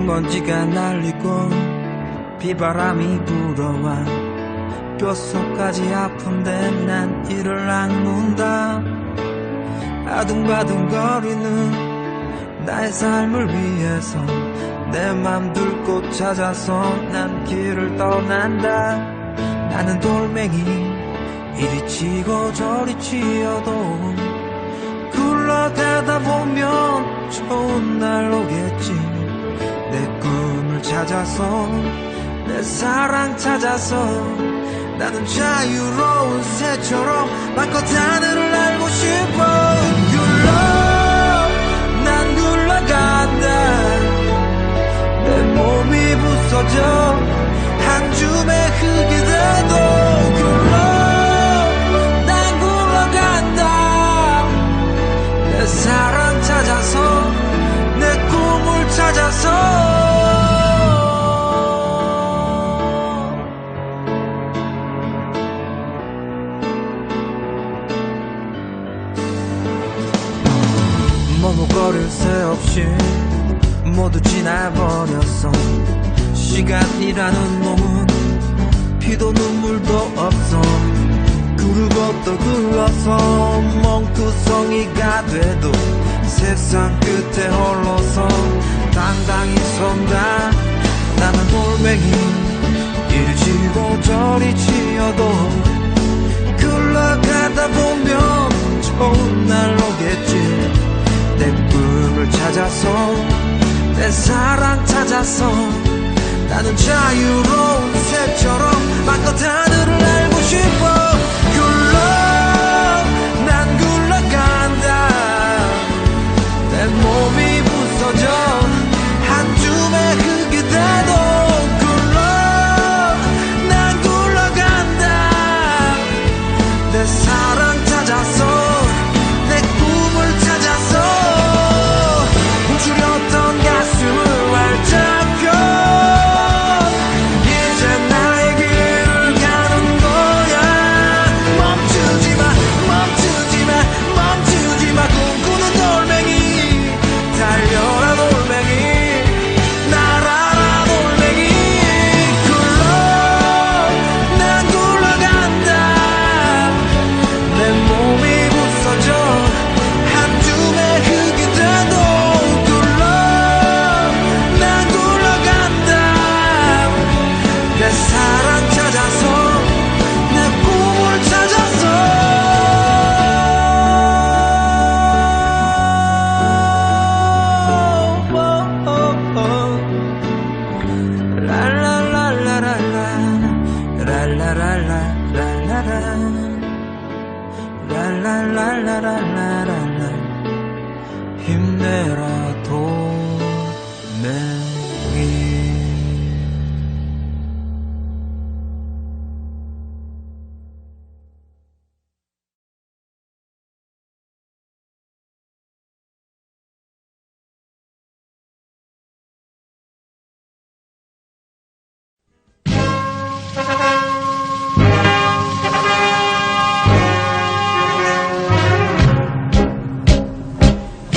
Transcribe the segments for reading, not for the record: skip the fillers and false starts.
먼지가 날리고 비바람이 불어와 뼛속까지 아픈데 난 이를 악문다. 아둥바둥거리는 나의 삶을 위해서 내 맘 둘 곳 찾아서 난 길을 떠난다. 나는 돌멩이 이리 치고 저리 치어도 굴러가다 보면 좋은 날 오겠지. 내 꿈을 찾아서 내 사랑 찾아서 나는 자유로운 새처럼 마음껏 하늘을 날고 싶어. 난 굴러간다. 내 몸이 부서져 한 줌의 흙이 돼도 난 굴러간다. 내 사랑 찾아서 내 꿈을 찾아서. 머뭇거릴 새 없이 모두 지나버렸어. 시간이라는 놈은 피도 눈물도 없어. 그리고 또 굴러서 멍투성이가 돼도 세상 끝에 홀로서 당당히 선다. 나는 돌멩이 이리 치고 저리 치어도 굴러가다 보면 좋은 날 오겠지. 내 꿈을 찾아서 내 사랑 찾아서 나는 자유로운 새처럼 마음껏 하늘을 날고 싶어. 난 굴러간다. 내 몸이 부서져 한 줌의 흙이 돼도 난 굴러간다. 내 사랑 찾아서 내 꿈을 찾아서 멈추렸던 가슴을 활짝 펴. 이제 나의 길을 가는 거야. 멈추지마 멈추지마 멈추지마. 꿈꾸는 돌멩이 달려라 돌멩이 날아라 돌멩이. 난 굴러간다. 내 몸이 부서져 한 줌의 흙이 돼도 난 굴러간다. 내 사랑 찾아서 내 꿈을 찾아서. 랄랄랄라랄라 랄랄랄라랄라 랄랄랄라랄라. 힘내라 돌멩이.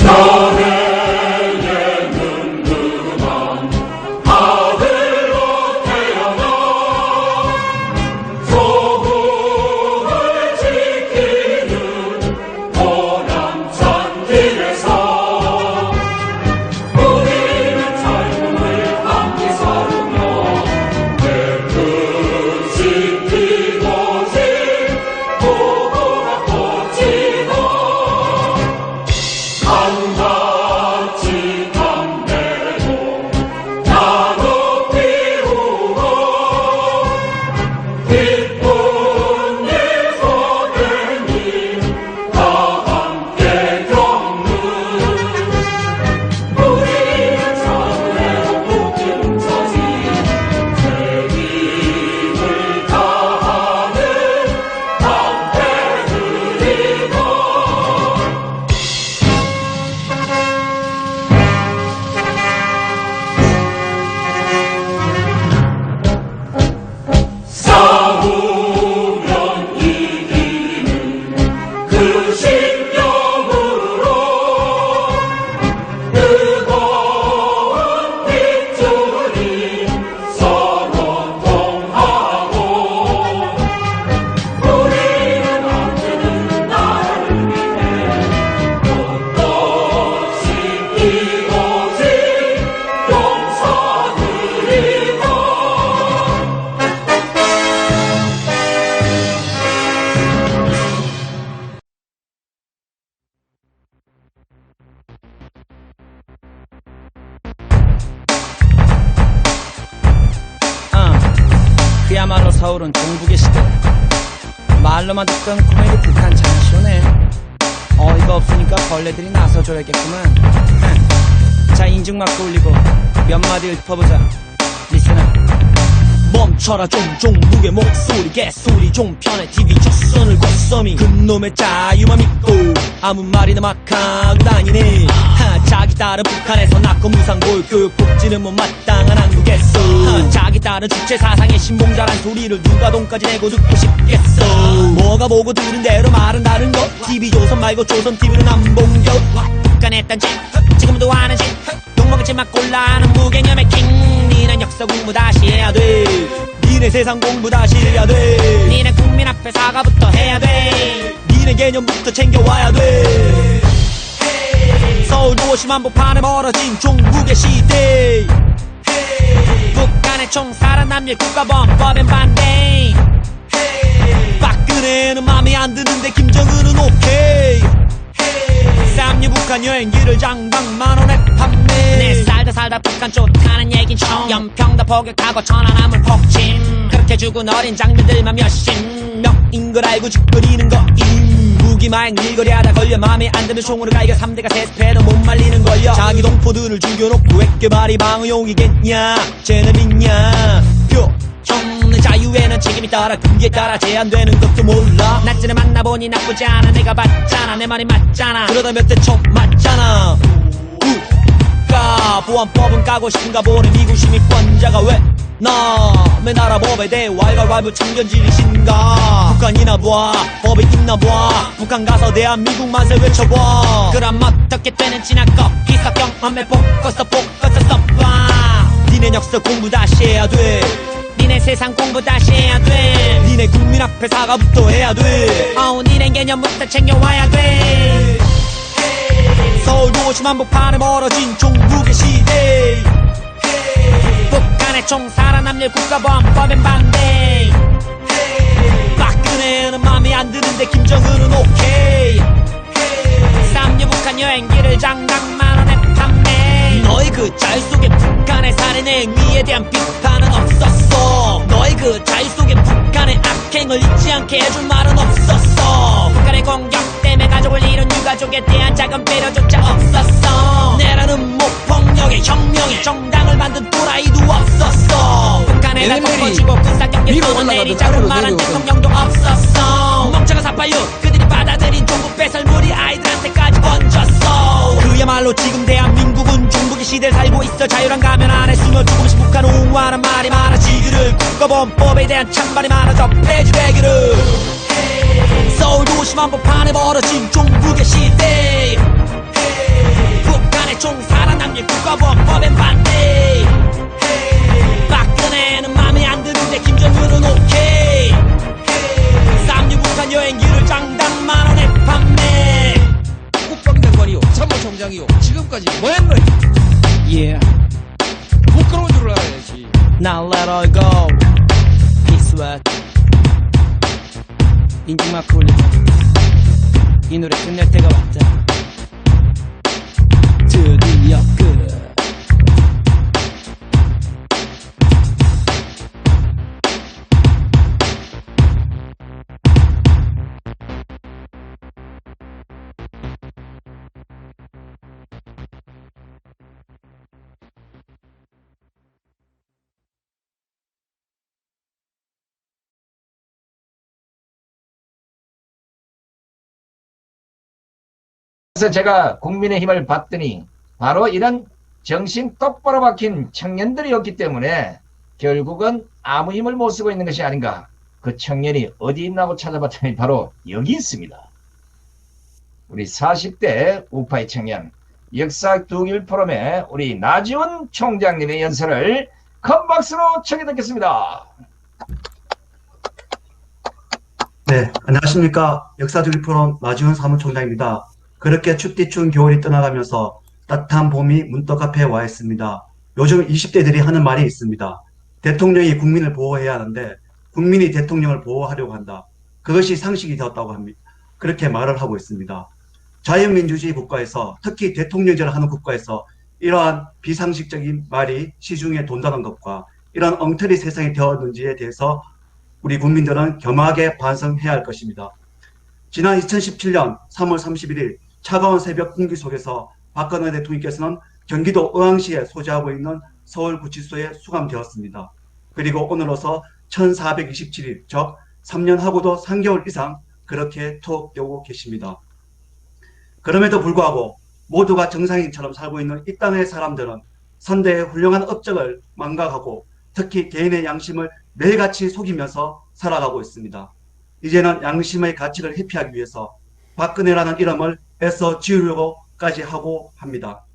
너를 그야말로 서울은 종북의 시대. 말로만 듣던 꿈의 독특한 장쇼네. 어이가 없으니까 벌레들이 나서줘야겠구만. 자, 인증마크 올리고 몇 마디 읊어보자. 리스너. 멈춰라 종북의 목소리, 개소리 종편의 TV 조선을 곶섬이 그놈의 자유만 믿고 아무 말이나 막 하고 다니네. 자기 딸은 북한에서 낳고 무상고육 교육 복지는 못 마땅한 한국에서 자기 딸은 주체 사상의 신봉자란 소리를 누가 돈까지 내고 듣고 싶겠어. 뭐가 보고 들은 대로 말은 다른 거. TV 조선 말고 조선 TV는 안 본겨. 북한에 했던 짓 지금도 하는 짓 욕먹을지 막 골라하는 무개념의 킹. 니는 역사 공부 다시 해야 돼. 니네 세상 공부 다시 해야 돼. 니네 국민 앞에 사과부터 해야 돼. 니네 개념부터 챙겨와야 돼. 서울 도심 한복판에 멀어진 종북의 시대. 북한의 총 살아남일 국가범법엔 반대. 박근혜는 맘에 안 드는데 김정은은 오케이. 쌈유 북한 여행기를 장당 만원에 판매. 내 살다 북한 좋다는 얘긴 총. 연평도 포격하고 천안함을 폭침. 그렇게 죽은 어린 장병들만 몇십 명인 걸 알고 짓거리는 거임. 무기마행 일거리 하다 걸려 맘에 안 드는 총으로 갈겨 3대가 세습해도 못 말리는 걸요. 자기 동포들을 죽여놓고 액개발이 방어용이겠냐. 쟤네 믿냐. 정의 자유에는 책임이 따라 그에 따라 제한되는 것도 몰라. 낯질을 만나보니 나쁘지 않아. 내가 봤잖아. 내 말이 맞잖아. 그러다 몇 대 총 맞잖아. 보안법은 까고 싶은가 보네. 미국 시민권자가 왜 남의 나라 법에 대해 왈가왈부 참견질이신가. 북한이나 봐 법이 있나 봐. 북한 가서 대한민국 맛을 외쳐봐. 그럼 어떻게 되는 지난 커피 석 경험에 포커스 써봐. 니네 역사 공부 다시 해야 돼. 니네 세상 공부 다시 해야 돼. 니네 국민 앞에 사과부터 해야 돼. 니네 개념부터 챙겨와야 돼. 서울 도심 한복판에 멀어진 종북의 시대. 북한의 총 살아남일 국가범법엔 반대. 박근혜는 맘에 안 드는데 김정은은 오케이. 쌈유 북한 여행기를 장당 만원에 판매. 너희 그 자유 속에 북한의 살인 행위에 대한 비판은 없었어. 너희 그 자유 속에 북한의 악행을 잊지 않게 해줄 말은 없었어. 북한의 공격 때문에 가족을 잃은 유가족에 대한 작은 배려조차 없었어. 내라는 폭력의 혁명에 정당을 만든 또라이도 없었어. 북한에다 덮어지고 군사경계 쏘는 내리자고 말한 대통령도 없었어. 멍청한 사파육 그들이 받아들인 종북 배설물이 아이들한테까지 번졌어. 그야말로 지금 대한민국은 종북의 시대를 살고 있어. 자유란 가면 안에 숨어 조금씩 북한 옹호하는 말이 많아지기를. 국가범법에 대한 찬반이 많아져 폐지되기를. 서울 도심 한복판에 벌어진 종북의 시대. 북한의 총 살아남일 국가범법엔 반대. 박근혜는 맘에 안 드는데 김정은은 오케이. 쌈유 북한 여행기를 장당 만원에 판매. 국방장관이요 참모총장이요 지금까지 뭐했노? Yeah. 부끄러운 줄 알아야지. Now let all go. Peace what? 인증마크 올리고 이 노래 끝낼 때가 왔다. 드디어 끝. 그래서 제가 국민의힘을 봤더니 바로 이런 정신 똑바로 박힌 청년들이었기 때문에 결국은 아무 힘을 못 쓰고 있는 것이 아닌가. 그 청년이 어디 있나고 찾아봤더니 바로 여기 있습니다. 우리 40대 우파의 청년 역사 독일 포럼의 우리 나지원 총장님의 연설을 큰 박수로 청해 듣겠습니다. 네, 안녕하십니까. 역사독일 포럼 나지원 사무총장입니다. 그렇게 춥디 추운 겨울이 떠나가면서 따뜻한 봄이 문턱 앞에 와 있습니다. 요즘 20대들이 하는 말이 있습니다. 대통령이 국민을 보호해야 하는데 국민이 대통령을 보호하려고 한다. 그것이 상식이 되었다고 합니다. 그렇게 말을 하고 있습니다. 자유민주주의 국가에서 특히 대통령제를 하는 국가에서 이러한 비상식적인 말이 시중에 돈다는 것과 이런 엉터리 세상이 되었는지에 대해서 우리 국민들은 겸하게 반성해야 할 것입니다. 지난 2017년 3월 31일 차가운 새벽 공기 속에서 박근혜 대통령께서는 경기도 의왕시에 소재하고 있는 서울구치소에 수감되었습니다. 그리고 오늘로서 1427일, 즉 3년하고도 3개월 이상 그렇게 투옥되고 계십니다. 그럼에도 불구하고 모두가 정상인처럼 살고 있는 이 땅의 사람들은 선대의 훌륭한 업적을 망각하고 특히 개인의 양심을 매일같이 속이면서 살아가고 있습니다. 이제는 양심의 가치를 회피하기 위해서 박근혜라는 이름을 애써 지우려고까지 하고 합니다.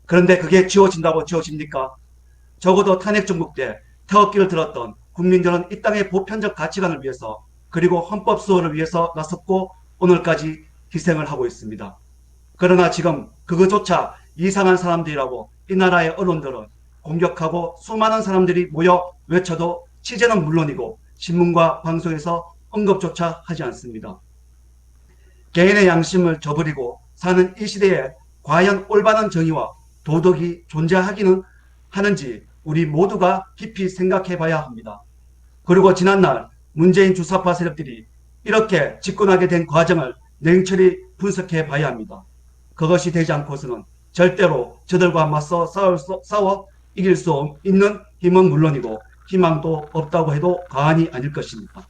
그런데 그게 지워진다고 지워집니까? 적어도 탄핵 정국 때 태극기를 들었던 국민들은 이 땅의 보편적 가치관을 위해서 그리고 헌법 수호를 위해서 나섰고 오늘까지 희생을 하고 있습니다. 그러나 지금 그거조차 이상한 사람들이라고 이 나라의 언론들은 공격하고 수많은 사람들이 모여 외쳐도 취재는 물론이고 신문과 방송에서 언급조차 하지 않습니다. 개인의 양심을 저버리고 사는 이 시대에 과연 올바른 정의와 도덕이 존재하기는 하는지 우리 모두가 깊이 생각해 봐야 합니다. 그리고 지난날 문재인 주사파 세력들이 이렇게 집권하게 된 과정을 냉철히 분석해 봐야 합니다. 그것이 되지 않고서는 절대로 저들과 맞서 싸워 이길 수 있는 힘은 물론이고 희망도 없다고 해도 과언이 아닐 것입니다.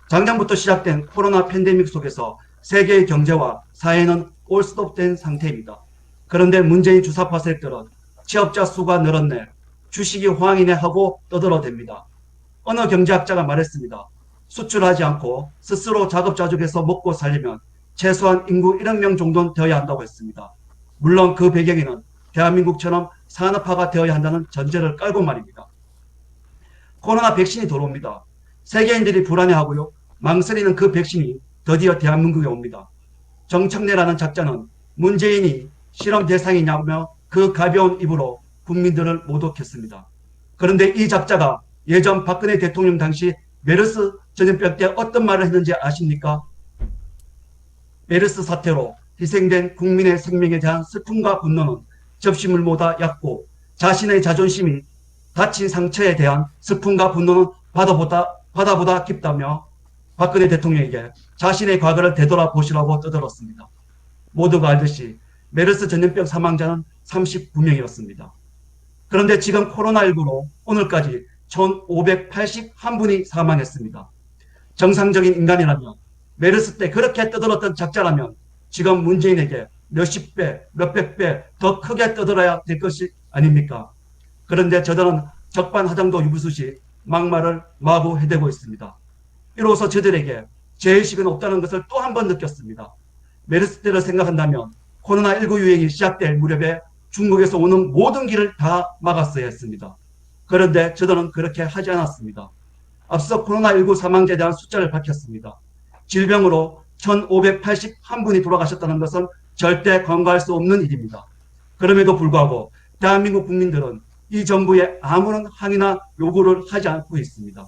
작년부터 시작된 코로나 팬데믹 속에서 세계의 경제와 사회는 올스톱된 상태입니다. 그런데 문재인 주사파 세력들은 취업자 수가 늘었네, 주식이 호황이네 하고 떠들어댑니다. 어느 경제학자가 말했습니다. 수출하지 않고 스스로 자급자족해서 먹고 살려면 최소한 인구 1억 명 정도는 되어야 한다고 했습니다. 물론 그 배경에는 대한민국처럼 산업화가 되어야 한다는 전제를 깔고 말입니다. 코로나 백신이 들어옵니다. 세계인들이 불안해하고요. 망설이는 그 백신이 드디어 대한민국에 옵니다. 정청래라는 작자는 문재인이 실험 대상이냐며 그 가벼운 입으로 국민들을 모독했습니다. 그런데 이 작자가 예전 박근혜 대통령 당시 메르스 전염병 때 어떤 말을 했는지 아십니까? 메르스 사태로 희생된 국민의 생명에 대한 슬픔과 분노는 접시물보다 얕고 자신의 자존심이 다친 상처에 대한 슬픔과 분노는 바다보다 깊다며 박근혜 대통령에게 자신의 과거를 되돌아보시라고 떠들었습니다. 모두가 알듯이 메르스 전염병 사망자는 39명이었습니다. 그런데 지금 코로나19로 오늘까지 1581분이 사망했습니다. 정상적인 인간이라면 메르스 때 그렇게 떠들었던 작자라면 지금 문재인에게 몇십 배, 몇백 배 더 크게 떠들어야 될 것이 아닙니까? 그런데 저들은 적반하장도 유부수시 막말을 마구 해대고 있습니다. 이로써 저들에게 죄의식은 없다는 것을 또 한 번 느꼈습니다. 메르스 때를 생각한다면 코로나19 유행이 시작될 무렵에 중국에서 오는 모든 길을 다 막았어야 했습니다. 그런데 저들은 그렇게 하지 않았습니다. 앞서 코로나19 사망자에 대한 숫자를 밝혔습니다. 질병으로 1581분이 돌아가셨다는 것은 절대 간과할 수 없는 일입니다. 그럼에도 불구하고 대한민국 국민들은 이 정부에 아무런 항의나 요구를 하지 않고 있습니다.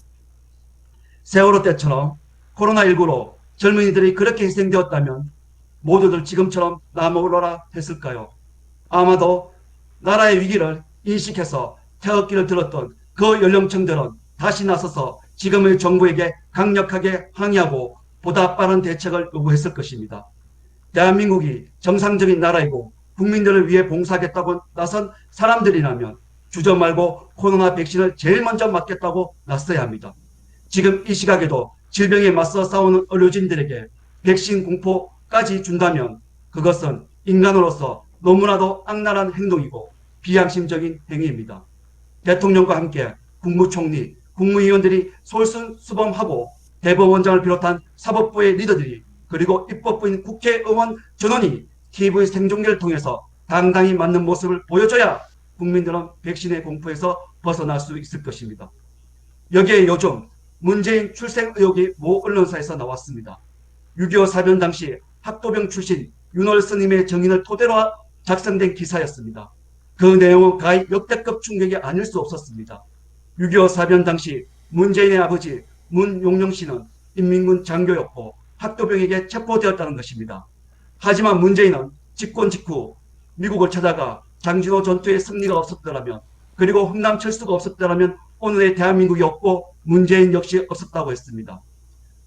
세월호 때처럼 코로나19로 젊은이들이 그렇게 희생되었다면 모두들 지금처럼 나무라라 했을까요? 아마도 나라의 위기를 인식해서 태극기를 들었던 그 연령층들은 다시 나서서 지금의 정부에게 강력하게 항의하고 보다 빠른 대책을 요구했을 것입니다. 대한민국이 정상적인 나라이고 국민들을 위해 봉사하겠다고 나선 사람들이라면 주저 말고 코로나 백신을 제일 먼저 맞겠다고 나서야 합니다. 지금 이 시각에도 질병에 맞서 싸우는 의료진들에게 백신 공포까지 준다면 그것은 인간으로서 너무나도 악랄한 행동이고 비양심적인 행위입니다. 대통령과 함께 국무총리, 국무위원들이 솔선수범하고 대법원장을 비롯한 사법부의 리더들이 그리고 입법부인 국회의원 전원이 TV 생중계를 통해서 당당히 맞는 모습을 보여줘야 국민들은 백신의 공포에서 벗어날 수 있을 것입니다. 여기에 요즘 문재인 출생 의혹이 모 언론사에서 나왔습니다. 6.25 사변 당시 학도병 출신 윤월 스님의 정인을 토대로 작성된 기사였습니다. 그 내용은 가히 역대급 충격이 아닐 수 없었습니다. 6.25 사변 당시 문재인의 아버지 문용령 씨는 인민군 장교였고 학도병에게 체포되었다는 것입니다. 하지만 문재인은 집권 직후 미국을 찾아가 장진호 전투의 승리가 없었더라면, 그리고 흥남 철수가 없었더라면 오늘의 대한민국이 없고 문재인 역시 없었다고 했습니다.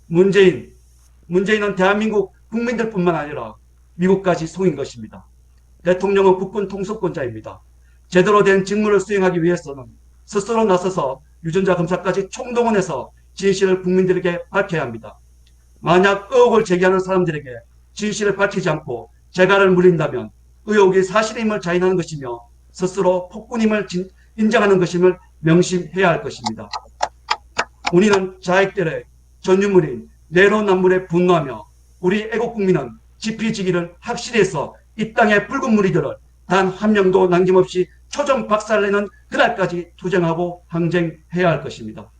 문재인은 대한민국 국민들뿐만 아니라 미국까지 속인 것입니다. 대통령은 국군 통수권자입니다. 제대로 된 직무를 수행하기 위해서는 스스로 나서서 유전자 검사까지 총동원해서 진실을 국민들에게 밝혀야 합니다. 만약 의혹을 제기하는 사람들에게 진실을 밝히지 않고 재갈을 물린다면 의혹이 사실임을 자인하는 것이며 스스로 폭군임을 인정하는 것임을 명심해야 할 것입니다. 우리는 자익들의 전유물인 내로남불에 분노하며 우리 애국국민은 지피지기를 확실히 해서 이 땅의 붉은 무리들을 단 한 명도 남김없이 초점 박살내는 그날까지 투쟁하고 항쟁해야 할 것입니다.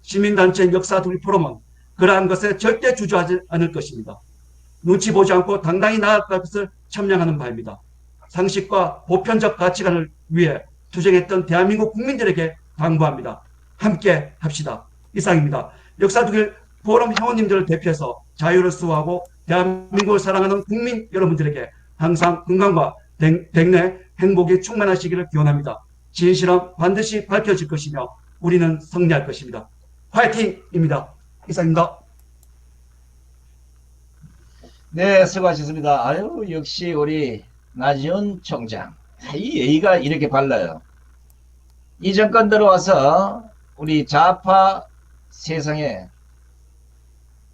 시민단체 역사도입 포럼은 그러한 것에 절대 주저하지 않을 것입니다. 눈치 보지 않고 당당히 나아갈 것을 천명하는 바입니다. 상식과 보편적 가치관을 위해 투쟁했던 대한민국 국민들에게 당부합니다. 함께 합시다. 이상입니다. 역사도입 포럼 회원님들을 대표해서 자유를 수호하고 대한민국을 사랑하는 국민 여러분들에게 항상 건강과 백내 행복이 충만하시기를 기원합니다. 진실은 반드시 밝혀질 것이며 우리는 승리할 것입니다. 화이팅입니다. 이상입니다. 네, 수고하셨습니다. 아유, 역시 우리 나지은 총장. 이 예의가 이렇게 발라요. 이 정권 들어와서 우리 좌파 세상에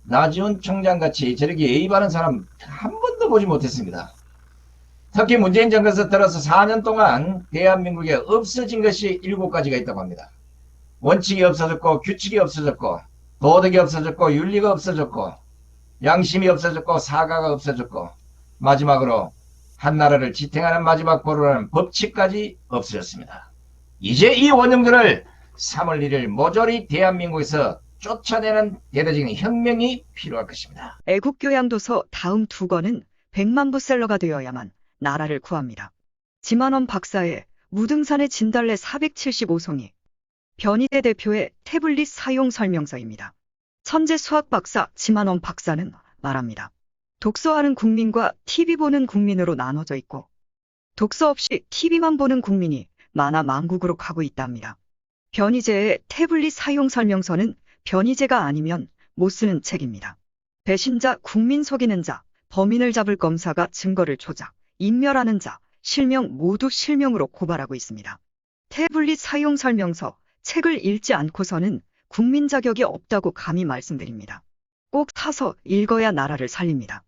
나지은 총장같이 저렇게 예의 바른 사람 한 번도 보지 못했습니다. 특히 문재인 정권에서 들어서 4년 동안 대한민국에 없어진 것이 7가지가 있다고 합니다. 원칙이 없어졌고, 규칙이 없어졌고, 도덕이 없어졌고, 윤리가 없어졌고, 양심이 없어졌고, 사과가 없어졌고, 마지막으로 한나라를 지탱하는 마지막 보루라는 법칙까지 없어졌습니다. 이제 이 원흉들을 3월 1일 모조리 대한민국에서 쫓아내는 대대적인 혁명이 필요할 것입니다. 애국교양도서 다음 2권은 100만 부셀러가 되어야만 나라를 구합니다. 지만원 박사의 무등산의 진달래 475송이, 변희대 대표의 태블릿 사용 설명서입니다. 천재 수학 박사 지만원 박사는 말합니다. 독서하는 국민과 TV 보는 국민으로 나눠져 있고, 독서 없이 TV만 보는 국민이 만화 망국으로 가고 있답니다. 변희재의 태블릿 사용 설명서는 변희재가 아니면 못 쓰는 책입니다. 배신자, 국민 속이는 자, 범인을 잡을 검사가 증거를 조작, 인멸하는 자, 실명 모두 실명으로 고발하고 있습니다. 태블릿 사용 설명서, 책을 읽지 않고서는 국민 자격이 없다고 감히 말씀드립니다. 꼭 사서 읽어야 나라를 살립니다.